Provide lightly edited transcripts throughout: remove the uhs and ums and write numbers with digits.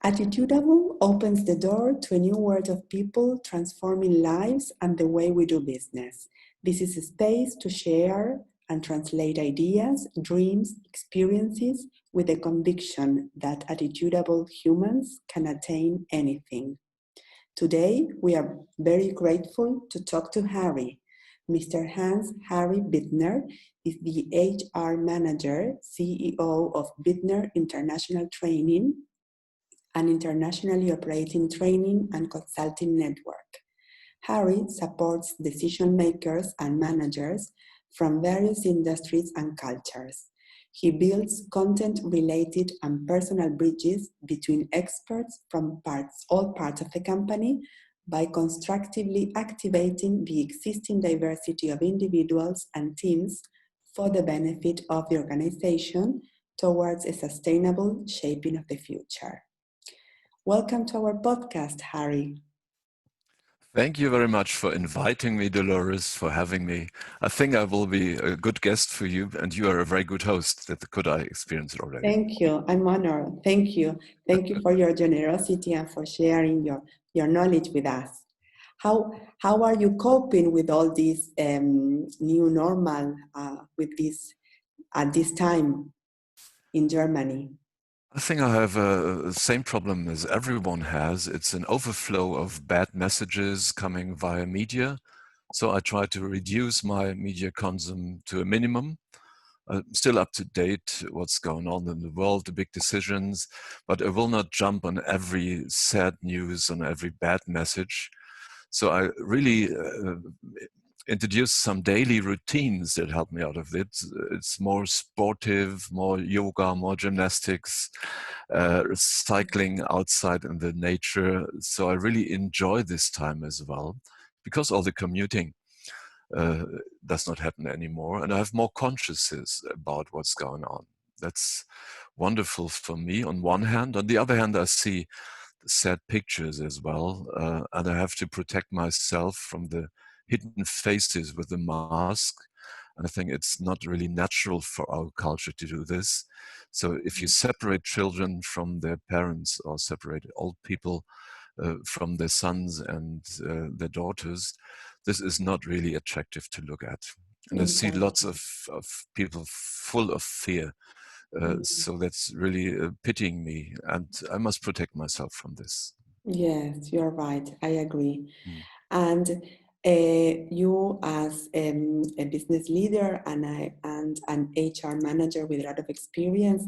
Attitudable opens the door to a new world of people transforming lives and the way we do business. This is a space to share and translate ideas, dreams, experiences with the conviction that attitudable humans can attain anything. Today, we are very grateful to talk to Harry. Mr. Harry Bittner is the HR manager, CEO of Bittner International Training, an internationally operating training and consulting network. Harry supports decision makers and managers from various industries and cultures. He builds content-related and personal bridges between experts from all parts of the company by constructively activating the existing diversity of individuals and teams for the benefit of the organization towards a sustainable shaping of the future. Welcome to our podcast, Harry. Thank you very much for inviting me, Dolores, for having me. I think I will be a good guest for you, and you are a very good host. That could I experience it already. Thank you. I'm honored. Thank you. Thank you for your generosity and for sharing your knowledge with us. How are you coping with all this new normal with this at this time in Germany? I think I have the same problem as everyone has. It's an overflow of bad messages coming via media. So I try to reduce my media consumption to a minimum. Still up to date what's going on in the world, the big decisions, but I will not jump on every sad news, on every bad message. So I really introduce some daily routines that help me out of it. It's more sportive, more yoga, more gymnastics, cycling outside in the nature. So I really enjoy this time as well, because all the commuting does not happen anymore, and I have more consciousness about what's going on. That's wonderful for me on one hand. On the other hand, I see sad pictures as well, and I have to protect myself from the hidden faces with the mask. And I think it's not really natural for our culture to do this. So if you separate children from their parents or separate old people from their sons and their daughters, this is not really attractive to look at. And I see lots of people full of fear. So that's really pitying me, and I must protect myself from this. Yes, you're right. I agree. And you, as a business leader and an HR manager with a lot of experience,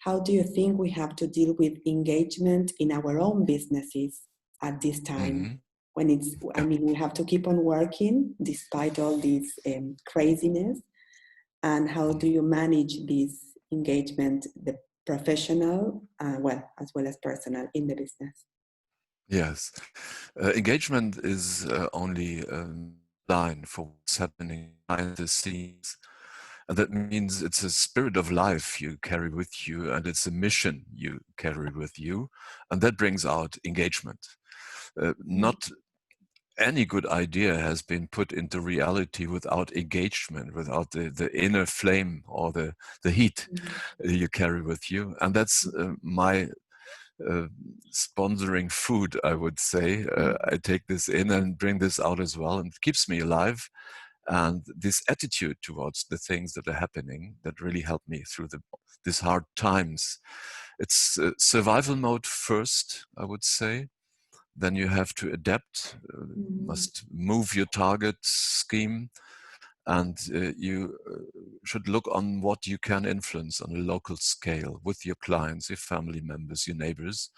how do you think we have to deal with engagement in our own businesses at this time? When it's, I mean, we have to keep on working despite all this craziness. And how do you manage this engagement, the professional, as well as personal in the business? Yes, engagement is only a line for what's happening behind the scenes. And that means it's a spirit of life you carry with you, and it's a mission you carry with you. And that brings out engagement. Not any good idea has been put into reality without engagement, without the inner flame or the heat you carry with you. And that's my sponsoring food, I would say. I take this in and bring this out as well, and it keeps me alive. And this attitude towards the things that are happening that really help me through these hard times. It's survival mode first, I would say. Then you have to adapt, must move your target scheme, and you should look on what you can influence on a local scale with your clients, your family members, your neighbors.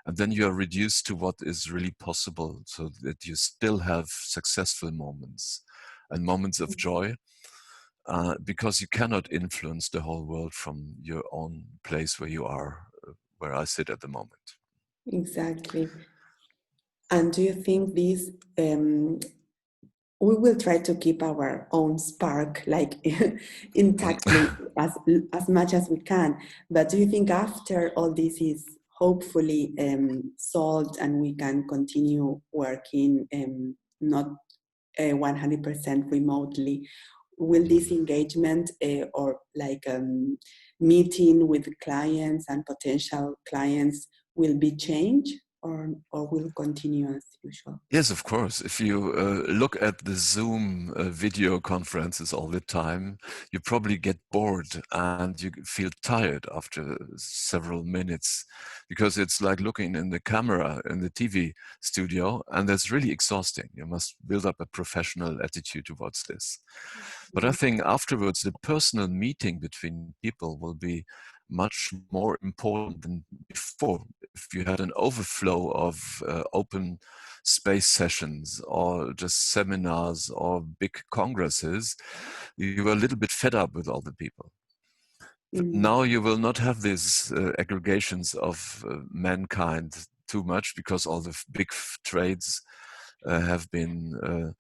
And then you are reduced to what is really possible, so that you still have successful moments and moments of joy, because you cannot influence the whole world from your own place where you are, where I sit at the moment. Exactly. And do you think this, we will try to keep our own spark like intactly as much as we can, but do you think after all this is hopefully solved and we can continue working not 100% remotely, will this engagement or like meeting with clients and potential clients, will be changed, or will continue as usual? Yes, of course. If you look at the Zoom video conferences all the time, you probably get bored and you feel tired after several minutes, because it's like looking in the camera in the TV studio, and that's really exhausting. You must build up a professional attitude towards this. But I think afterwards, the personal meeting between people will be much more important than before. If you had an overflow of open space sessions or just seminars or big congresses, you were a little bit fed up with all the people. Mm. Now you will not have these aggregations of mankind too much, because all the big trades have been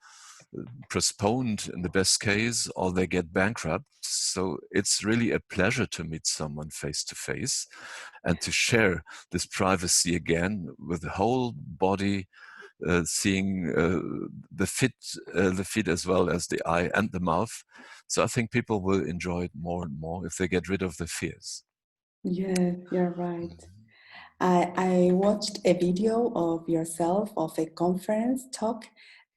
postponed in the best case, or they get bankrupt. So it's really a pleasure to meet someone face to face and to share this privacy again with the whole body, seeing the feet as well as the eye and the mouth. So I think people will enjoy it more and more if they get rid of the fears. Yeah, you're right. I watched a video of yourself of a conference talk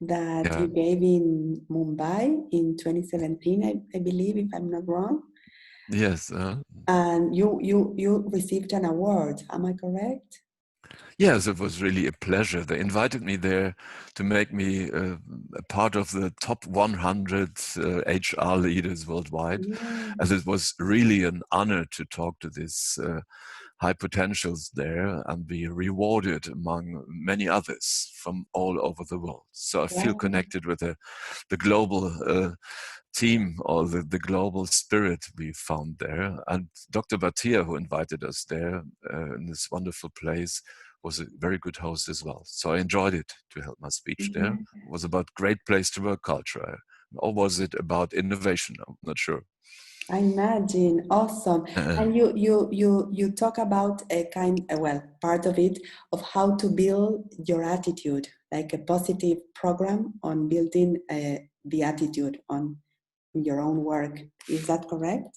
that Yeah. you gave in Mumbai in 2017, I believe, if I'm not wrong. Yes. And you received an award. Am I correct? Yes, it was really a pleasure. They invited me there to make me a part of the top 100 HR leaders worldwide. Yeah. And it was really an honor to talk to these high potentials there and be rewarded among many others from all over the world. So I feel Wow. connected with the global team, or the global spirit we found there. And Dr. Batia, who invited us there in this wonderful place, was a very good host as well. So I enjoyed it to help my speech there. Yeah. It was about great place to work culture. Or was it about innovation? I'm not sure. I imagine. Awesome. Uh, And you talk about a kind, well, part of it, of how to build your attitude, like a positive program on building the attitude on your own work. Is that correct?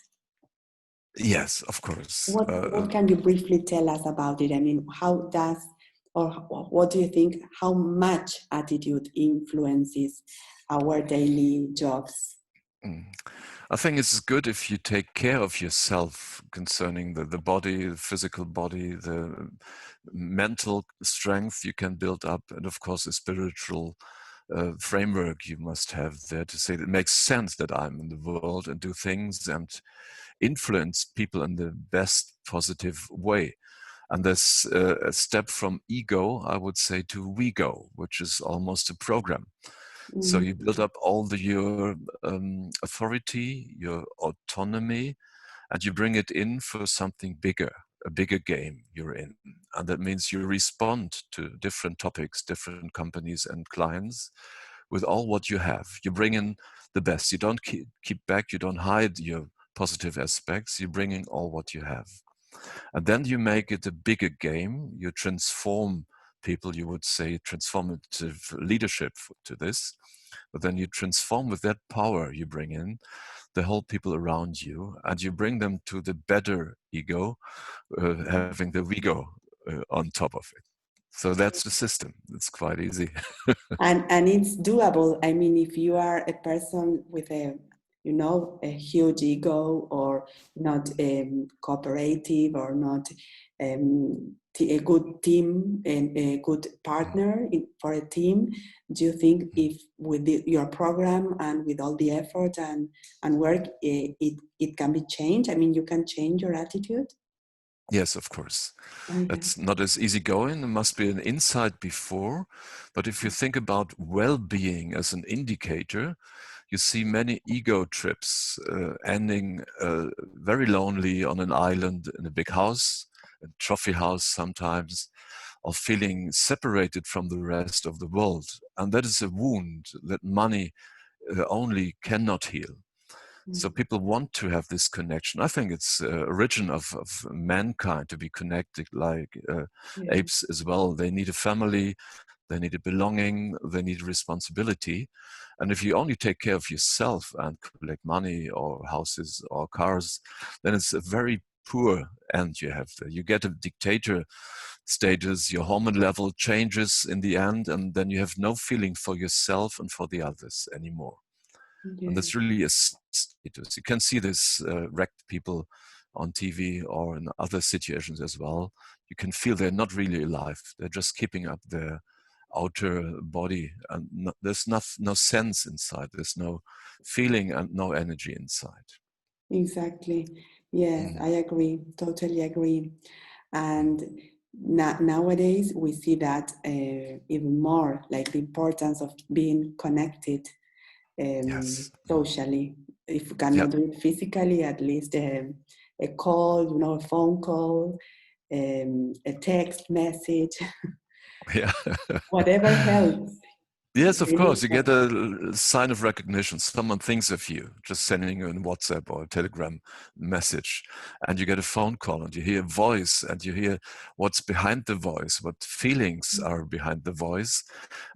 yes, of course. What can you briefly tell us about it? I mean, how does, or what do you think, how much attitude influences our daily jobs? Mm. I think it's good if you take care of yourself concerning the body, the physical body, the mental strength you can build up, and of course, the spiritual framework you must have there to say that it makes sense that I'm in the world and do things and influence people in the best positive way. And there's a step from ego, I would say, to we go, which is almost a program. So Mm, you build up all your authority, your autonomy, and you bring it in for something bigger, a bigger game you're in. And that means you respond to different topics, different companies and clients with all what you have. You bring in the best. You don't keep back, you don't hide your positive aspects, you bring in all what you have. And then you make it a bigger game. You transform people, you would say transformative leadership to this, but then you transform with that power you bring in the whole people around you, and you bring them to the better ego, having the ego on top of it. So that's the system. It's quite easy. and it's doable. I mean, if you are a person with a, you know, a huge ego, or not cooperative, or not a good team and a good partner for a team, do you think if with your program and with all the effort and work, it can be changed? I mean, you can change your attitude? Yes, of course. Oh, yeah. It's not as easy going. There must be an insight before. But if you think about well-being as an indicator, you see many ego trips ending very lonely on an island in a big house, a trophy house sometimes, or feeling separated from the rest of the world. And that is a wound that money only cannot heal. So Mm. people want to have this connection. I think it's origin of mankind to be connected, like Yeah. apes as well. They need a family, they need a belonging, they need responsibility. And if you only take care of yourself and collect money or houses or cars, then it's a very poor end you have there. You get a dictator status, your hormone level changes in the end, and then you have no feeling for yourself and for the others anymore. And Yes, that's really a status. You can see this wrecked people on TV or in other situations as well. You can feel they're not really alive. They're just keeping up their outer body, and there's no sense inside. There's no feeling and no energy inside. exactly. Yes, Mm. I agree. Totally agree. Mm. And nowadays we see that even more, like the importance of being connected Yes. Mm. socially. If we Yeah. cannot do it physically, at least a call, a phone call, a text message, Yeah. whatever helps. Yes, of Really course. You get a sign of recognition. Someone thinks of you, just sending you a WhatsApp or a Telegram message. And you get a phone call and you hear a voice and you hear what's behind the voice, what feelings are behind the voice.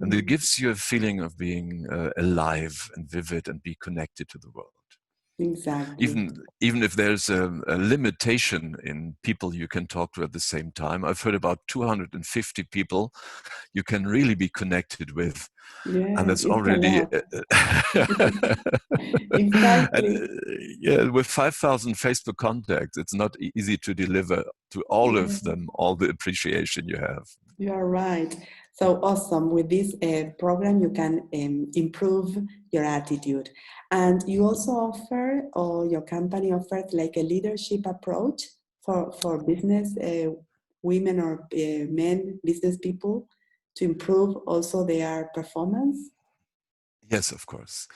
And it mm, gives you a feeling of being alive and vivid and be connected to the world. exactly. Even if there's a limitation in people you can talk to at the same time. I've heard about 250 people you can really be connected with, and Yes, that's it's a already lot. and, Exactly. yeah, with 5,000 Facebook contacts, it's not easy to deliver to all of Yeah. them all the appreciation you have. You are right. So awesome. With this program, you can improve your attitude. And you also offer, or your company offers, like a leadership approach for business women or men, business people, to improve also their performance. Yes, of course.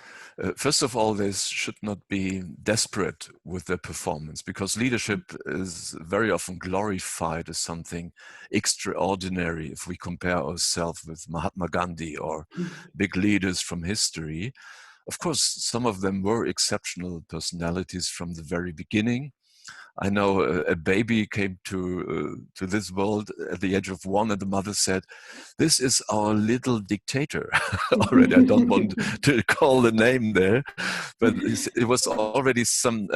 First of all, they should not be desperate with their performance, because leadership is very often glorified as something extraordinary if we compare ourselves with Mahatma Gandhi or big leaders from history. Of course, some of them were exceptional personalities from the very beginning. I know a baby came to this world at the age of 1, and the mother said, "This is our little dictator." Already, I don't want to call the name there, but it was already some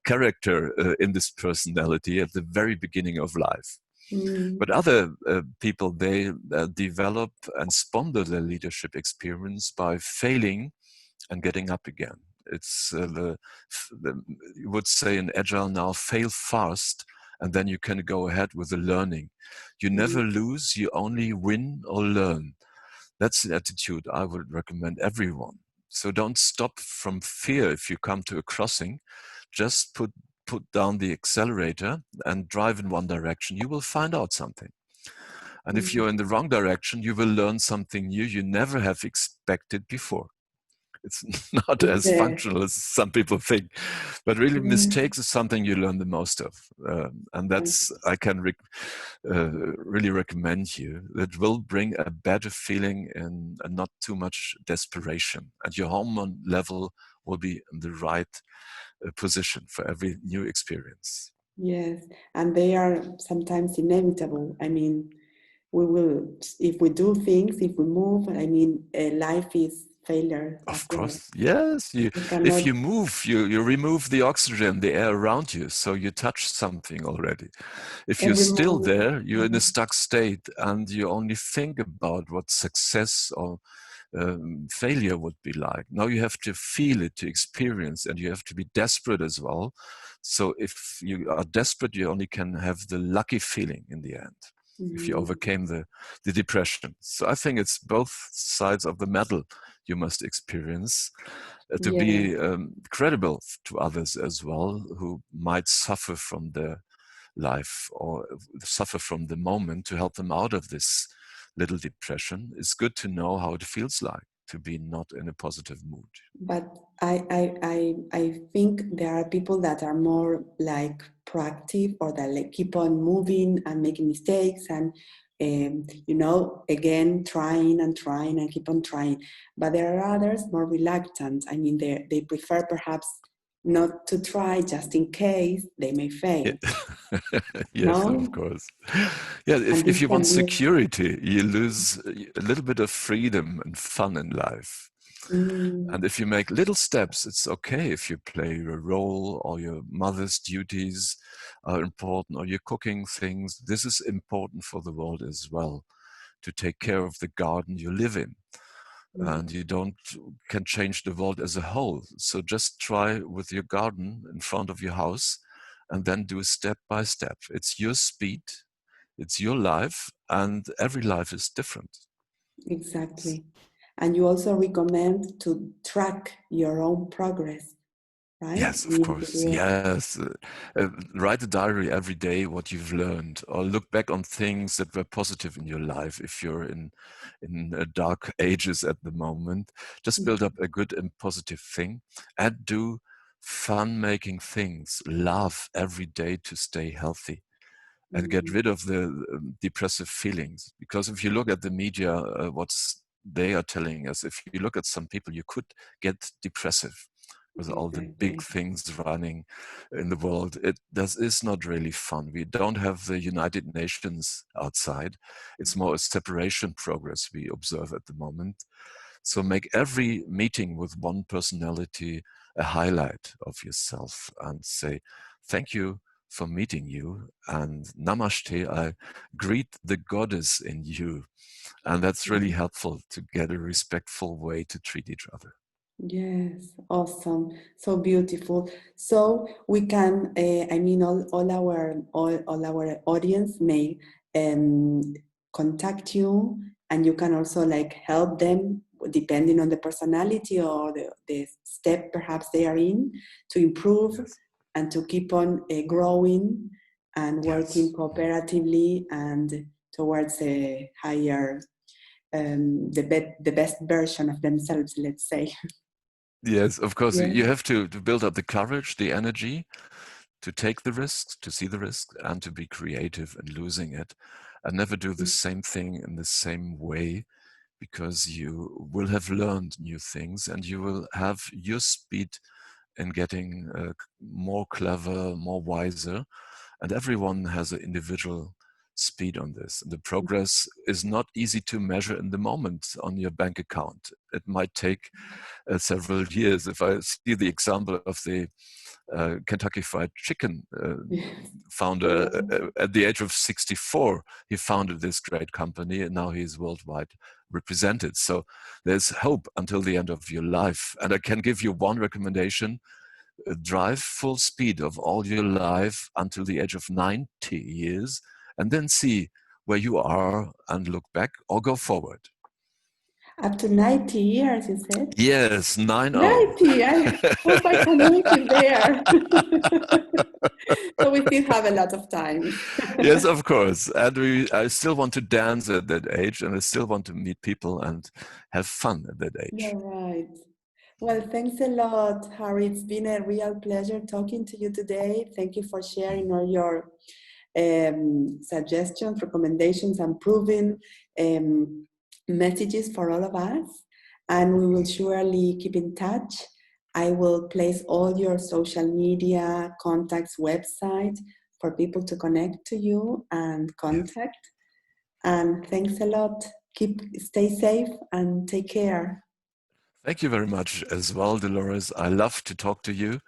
character in this personality at the very beginning of life. Mm, But other people, they develop and sponsor their leadership experience by failing and getting up again. It's the, you would say in Agile now, fail fast, and then you can go ahead with the learning. You never mm, lose, you only win or learn. That's the attitude I would recommend everyone. So don't stop from fear if you come to a crossing. Just put down the accelerator and drive in one direction. You will find out something. And if mm. you're in the wrong direction, you will learn something new you never have expected before. It's not It's as functional as some people think, but really yeah, mistakes is something you learn the most of. And that's, I can really recommend you. That will bring a better feeling and not too much desperation. And your hormone level will be in the right position for every new experience. yes, and they are sometimes inevitable. I mean, we will, if we do things, if we move, I mean, life is failure as Of well. course, yes. We If cannot, you move, you remove the oxygen, the air around you, so you touch something already. If you're every still moment. there, you're in a stuck state, and you only think about what success or failure would be like. Now you have to feel it, to experience, and you have to be desperate as well. So if you are desperate, you only can have the lucky feeling in the end. If you Mm, overcame the depression. So I think it's both sides of the medal you must experience to yes, be credible to others as well, who might suffer from their life or suffer from the moment, to help them out of this little depression. It's good to know how it feels like to be not in a positive mood. but I think there are people that are more like proactive, or that like keep on moving and making mistakes and again trying and trying and keep on trying. But there are others more reluctant. I mean, they prefer perhaps not to try just in case they may Yeah. fail. Yes, of No, course. Yeah, and if this you can want be security, you lose a little bit of freedom and fun in life. Mm, And if you make little steps, it's okay if you play a role or your mother's duties are important or you're cooking things. This is important for the world as well, to take care of the garden you live in. And you yes, don't can change the world as a whole. So just try with your garden in front of your house and then do step by step. It's your speed, it's your life, and every life is different. exactly. And you also recommend to track your own progress, right? Yes, I of mean, to course. do it. Yes. Write a diary every day what you've learned, or look back on things that were positive in your life. If you're in dark ages at the moment, just build up a good and positive thing, and do fun-making things. Laugh every day to stay healthy, and get Mm, rid of the depressive feelings. Because if you look at the media, what's they are telling us, if you look at some people, you could get depressive with all the big exactly. things running in the world. This is not really fun. We don't have the United Nations outside. It's more a separation progress we observe at the moment. So make every meeting with one personality a highlight of yourself and say, thank you for meeting you, and namaste, I greet the goddess in you. And that's really helpful to get a respectful way to treat each other. Yes, awesome. So beautiful. So we can, I mean, all our audience may um, contact you, and you can also like help them depending on the personality or the step perhaps they are in to improve Yes. and to keep on growing and working Yes. cooperatively and towards a higher, the best version of themselves, let's say. Yes, of course, Yeah. you have to build up the courage, the energy to take the risks, to see the risk, and to be creative in losing it, and never do the same thing in the same way, because you will have learned new things and you will have your speed in getting more clever, more wiser. And everyone has an individual speed on this. And the progress is not easy to measure in the moment on your bank account. It might take several years. If I see the example of the Kentucky Fried Chicken Yes. founder, Yeah. at the age of 64, he founded this great company, and now he's worldwide represented. So there's hope until the end of your life. And I can give you one recommendation: drive full speed of all your life until the age of 90 years, and then see where you are and look back or go forward. Up to 90 years, you said? Yes, 9-0. 90! I hope I can make it there. So we still have a lot of time. Yes, of course. And I still want to dance at that age, and I still want to meet people and have fun at that age. You're right. Well, thanks a lot, Harry. It's been a real pleasure talking to you today. Thank you for sharing all your suggestions, recommendations, and proven um, messages for all of us. And we will surely keep in touch. I will place all your social media, contacts, website for people to connect to you and Yes. contact. And thanks a lot. Stay safe and take care. Thank you very much as well, Dolores. I love to talk to you.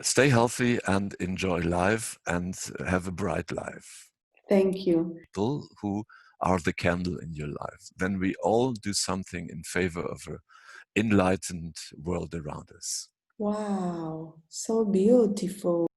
Stay healthy and enjoy life and have a bright life. Thank you. People who are the candle in your life. Then we all do something in favor of an enlightened world around us. Wow, so beautiful.